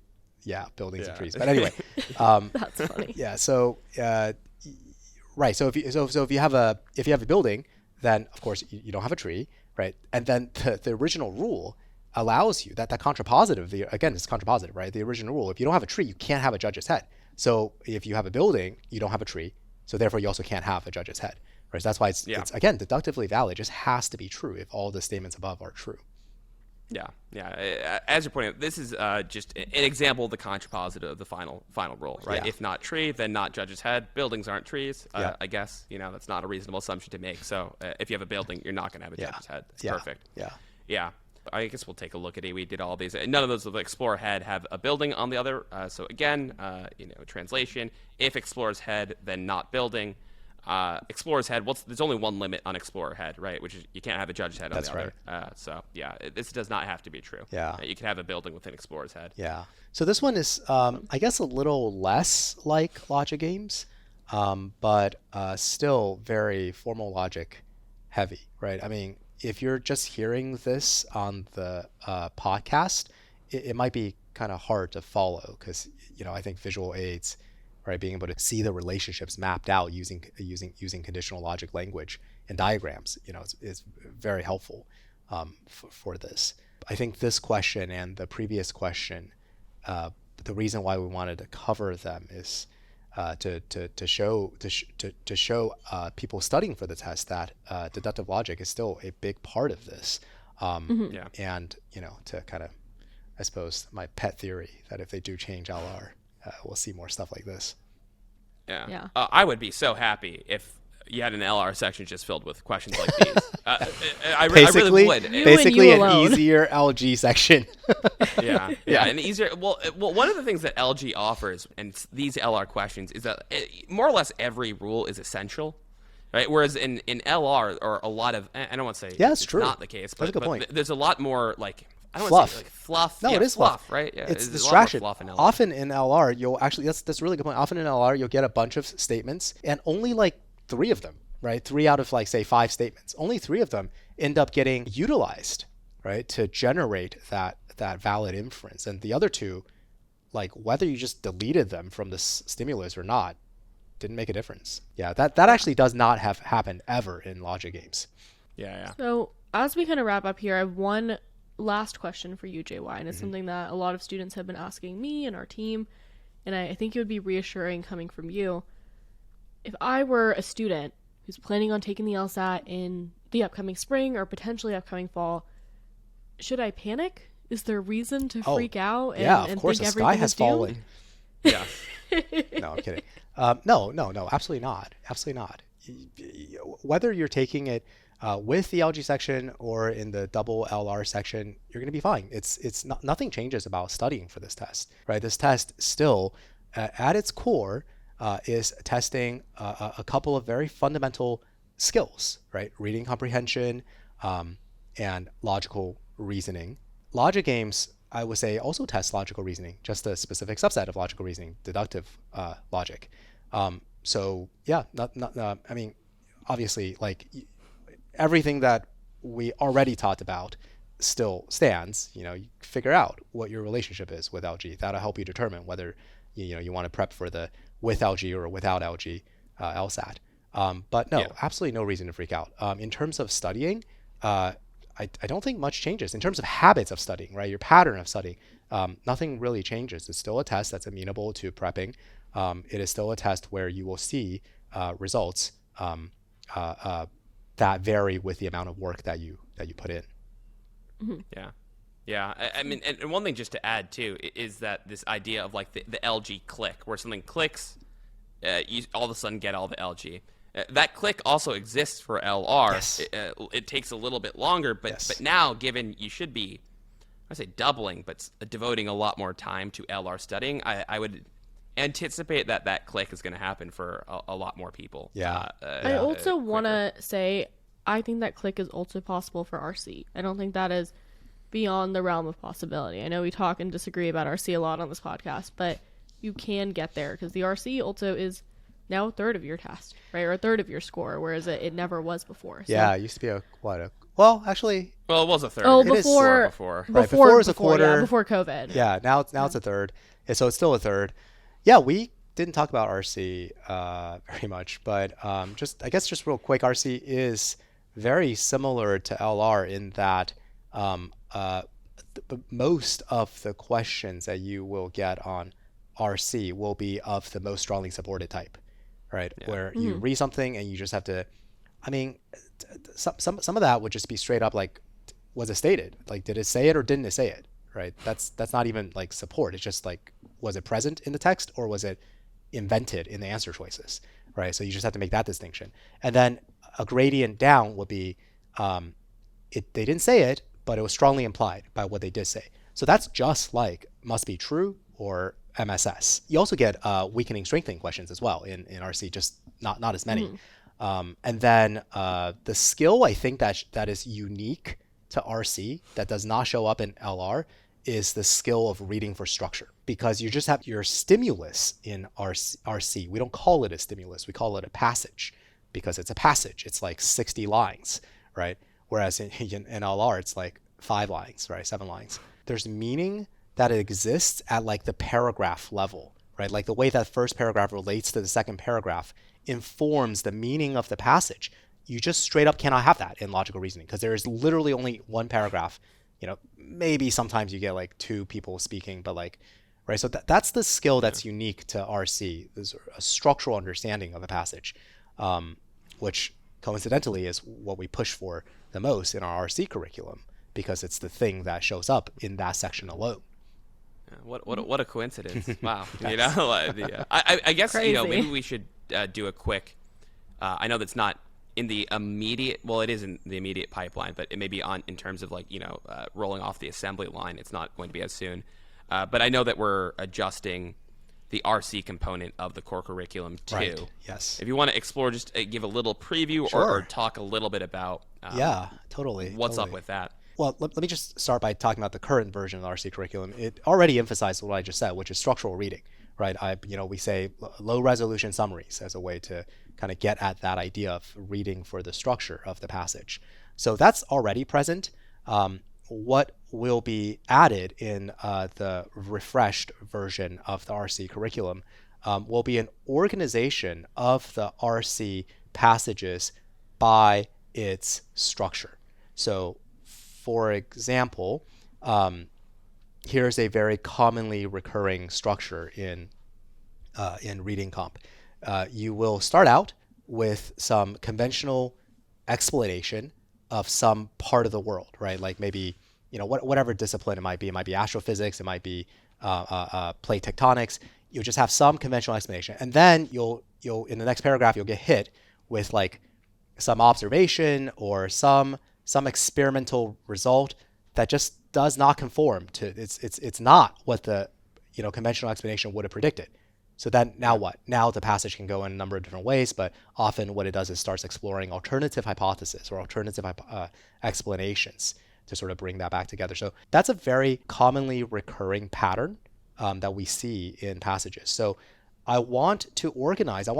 buildings and trees. But anyway, That's funny. Yeah. So, right. So if you have a building, then of course you don't have a tree, right? And then the original rule allows you that contrapositive. It's contrapositive, right? The original rule: if you don't have a tree, you can't have a judge's head. So if you have a building, you don't have a tree, so therefore you also can't have a judge's head, right? So that's why it's again deductively valid. It just has to be true if all the statements above are true. Yeah. As you're pointing out, this is just an example of the contrapositive of the final rule, right? Yeah. If not tree, then not judge's head. Buildings aren't trees. I guess that's not a reasonable assumption to make. So if you have a building, you're not going to have a judge's head. That's perfect. Yeah. I guess we'll take a look at it. We did all these. None of those with Explorer head have a building on the other. So again, translation: if Explorer's head, then not building. Explorer's head. There's only one limit on Explorer head, right? Which is you can't have a judge's head on the other. This does not have to be true. Yeah. You can have a building within Explorer's head. Yeah. So this one is, I guess, a little less like logic games, but still very formal logic heavy, right? I mean, if you're just hearing this on the podcast, it might be kind of hard to follow because, I think visual aids, right, being able to see the relationships mapped out using conditional logic language and diagrams, is very helpful for this. I think this question and the previous question, the reason why we wanted to cover them is to show people studying for the test that deductive logic is still a big part of this. And to kind of, I suppose, my pet theory that if they do change LR, we'll see more stuff like this. Yeah. I would be so happy if you had an LR section just filled with questions like these. I really would. Basically, an easier LG section. Yeah, an easier. Well, one of the things that LG offers, and these LR questions, is that more or less every rule is essential, right? Whereas in LR, or a lot of, I don't want to say it's true. not the case, but, That's a good point. There's a lot more like, I don't fluff. want to say like fluff. No, it is fluff, right? Yeah, it's there's distraction. A lot more fluff in LR. Often in LR, you'll actually, that's a really good point. Often in LR, you'll get a bunch of statements and only like 3 of them, right? 3 out of like, say, 5 statements. Only 3 of them end up getting utilized, right, to generate that valid inference. And the other 2, like whether you just deleted them from the stimulus or not, didn't make a difference. Yeah, that actually does not have happened ever in logic games. Yeah. So as we kind of wrap up here, I have one last question for you, JY, and it's something that a lot of students have been asking me and our team, and I think it would be reassuring coming from you. If I were a student who's planning on taking the LSAT in the upcoming spring or potentially upcoming fall, should I panic? Is there reason to freak out and of course, think the everything sky has is doomed? fallen. Yeah. No, I'm kidding. No, absolutely not. Absolutely not. Whether you're taking it with the LG section or in the double LR section, you're going to be fine. It's not, nothing changes about studying for this test, right? This test still, at its core, is testing a couple of very fundamental skills, right? Reading comprehension and logical reasoning. Logic games, I would say, also test logical reasoning, just a specific subset of logical reasoning, deductive logic. So yeah, I mean, obviously, like everything that we already talked about still stands. You figure out what your relationship is with LG. That'll help you determine whether you want to prep for the with LG or without LG LSAT. But no, absolutely no reason to freak out. In terms of studying, I don't think much changes. In terms of habits of studying, right, your pattern of studying, nothing really changes. It's still a test that's amenable to prepping. It is still a test where you will see results that vary with the amount of work that you put in. Mm-hmm. Yeah. I mean, and one thing just to add too is that this idea of like the LG click, where something clicks, you all of a sudden get all the LG. That click also exists for LR. Yes. It takes a little bit longer, but now, given you should be, I say doubling, but devoting a lot more time to LR studying, I would anticipate that click is going to happen for a lot more people. Yeah. I also want to say, I think that click is also possible for RC. I don't think that is beyond the realm of possibility. I know we talk and disagree about RC a lot on this podcast, but you can get there because the RC also is now a third of your test, right? Or a third of your score, whereas it never was before. So. Yeah, it used to be well, actually. Well, it was a third. Oh, It is before. Right, before it was a quarter. Yeah, before COVID. Yeah, now it's a third. And so it's still a third. Yeah, we didn't talk about RC very much, but just real quick, RC is very similar to LR in that most of the questions that you will get on RC will be of the most strongly supported type, right? Yeah. Where you read something and you just have to, I mean, some of that would just be straight up like, was it stated? Like, did it say it or didn't it say it? Right? That's not even like support. It's just like, was it present in the text or was it invented in the answer choices? Right? So you just have to make that distinction. And then a gradient down would be, they didn't say it, but it was strongly implied by what they did say. So that's just like must be true or MSS. You also get weakening, strengthening questions as well in RC, just not as many. And then the skill I think that is unique to RC that does not show up in LR is the skill of reading for structure, because you just have your stimulus in RC. We don't call it a stimulus, we call it a passage because it's a passage. It's like 60 lines, right? whereas in LR it's like 5 lines, right? 7 lines. There's meaning that it exists at like the paragraph level, right? Like the way that first paragraph relates to the second paragraph informs the meaning of the passage. You just straight up cannot have that in logical reasoning because there is literally only one paragraph. Maybe sometimes you get like 2 people speaking, but like, right? So that's the skill that's unique to RC. There's a structural understanding of a passage, which coincidentally is what we push for the most in our RC curriculum because it's the thing that shows up in that section alone. What a coincidence! Wow, Yes. I guess Crazy. maybe we should do a quick. I know that's not in the immediate. Well, it is in the immediate pipeline, but it may be on in terms of like rolling off the assembly line. It's not going to be as soon. But I know that we're adjusting the RC component of the core curriculum too. Right. Yes. If you want to explore, just give a little preview Sure. or talk a little bit about Yeah, totally. what's up totally. with that. Well, let me just start by talking about the current version of the RC curriculum. It already emphasized what I just said, which is structural reading, right? We say low resolution summaries as a way to kind of get at that idea of reading for the structure of the passage. So that's already present. What will be added in the refreshed version of the RC curriculum will be an organization of the RC passages by its structure. So for example, here's a very commonly recurring structure in reading comp. You will start out with some conventional explanation of some part of the world, right? Like maybe whatever discipline it might be. It might be astrophysics. It might be plate tectonics. You'll just have some conventional explanation, and then you'll in the next paragraph you'll get hit with like some observation or some experimental result that just does not conform to it's not what the conventional explanation would have predicted. So then now what? Now the passage can go in a number of different ways, but often what it does is starts exploring alternative hypotheses or alternative explanations to sort of bring that back together. So that's a very commonly recurring pattern that we see in passages. So I want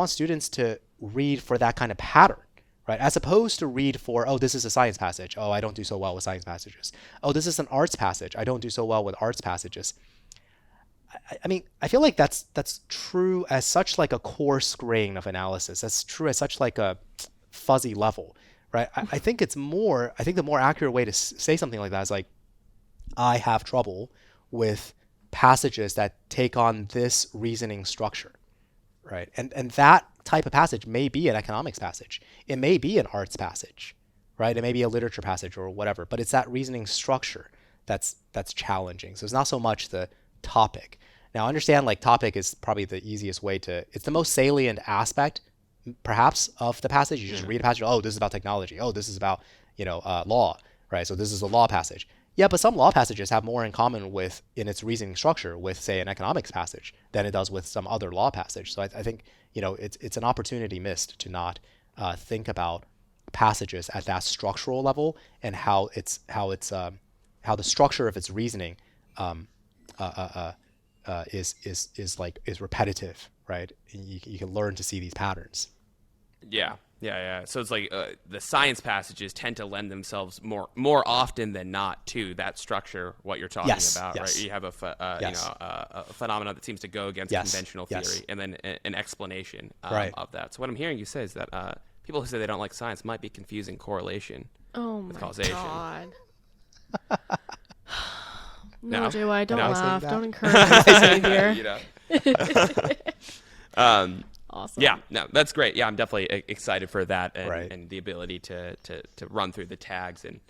students to read for that kind of pattern, right? As opposed to read for, oh, this is a science passage. Oh, I don't do so well with science passages. Oh, this is an arts passage. I don't do so well with arts passages. I mean, I feel like that's true as such like a coarse grain of analysis. That's true as such like a fuzzy level, right? I think the more accurate way to say something like that is like, I have trouble with passages that take on this reasoning structure, right? And that type of passage may be an economics passage. It may be an arts passage, right? It may be a literature passage or whatever, but it's that reasoning structure that's challenging. So it's not so much the topic. Now, understand like topic is probably the easiest way it's the most salient aspect perhaps of the passage. You just read a passage, oh, this is about technology. Oh, this is about, law, right? So this is a law passage. Yeah, but some law passages have more in common in its reasoning structure with, say, an economics passage than it does with some other law passage. So I think, it's an opportunity missed to not think about passages at that structural level and how the structure of its reasoning is repetitive, right? And you can learn to see these patterns. Yeah. So it's like the science passages tend to lend themselves more often than not to that structure. What you're talking about, yes. right? You have a phenomenon that seems to go against conventional theory, and then an explanation of that. So what I'm hearing you say is that people who say they don't like science might be confusing correlation with causation. God. No, JY, don't no. laugh. That? Don't encourage me here. Awesome. Yeah, no, that's great. Yeah, I'm definitely excited for that Right. and the ability to run through the tags and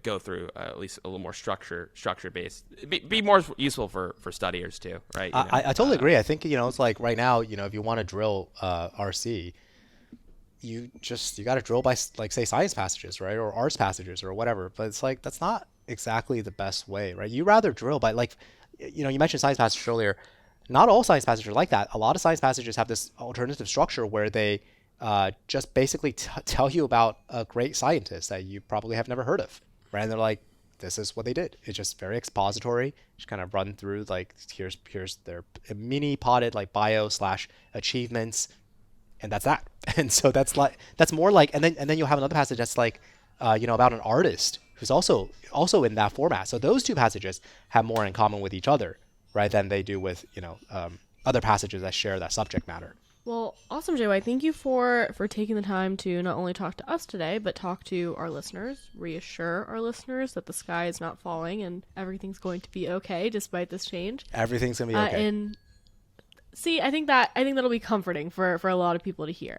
go through at least a little more structure based. Be more useful for studiers too, right? I totally agree. I think it's like right now, if you want to drill RC, you got to drill by like say science passages, right, or arts passages or whatever. But it's like that's not exactly the best way, right? You rather drill by like, you mentioned science passages earlier. Not all science passages are like that. A lot of science passages have this alternative structure where they just basically tell you about a great scientist that you probably have never heard of, right? And they're like, this is what they did. It's just very expository. Just kind of run through like, here's their mini potted like bio/achievements, and that's that. And so that's more like, and then you'll have another passage that's like, about an artist who's also in that format. So those two passages have more in common with each other, right, than they do with, other passages that share that subject matter. Well, awesome, JY. Thank you for taking the time to not only talk to us today, but talk to our listeners, reassure our listeners that the sky is not falling and everything's going to be okay despite this change. Everything's going to be okay. And see, I think that'll be comforting for a lot of people to hear.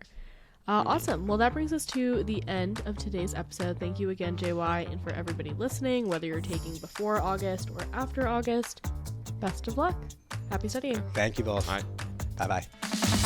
Awesome. Well, that brings us to the end of today's episode. Thank you again, JY, and for everybody listening, whether you're taking before August or after August, best of luck. Happy studying. Thank you both. All right. Bye-bye.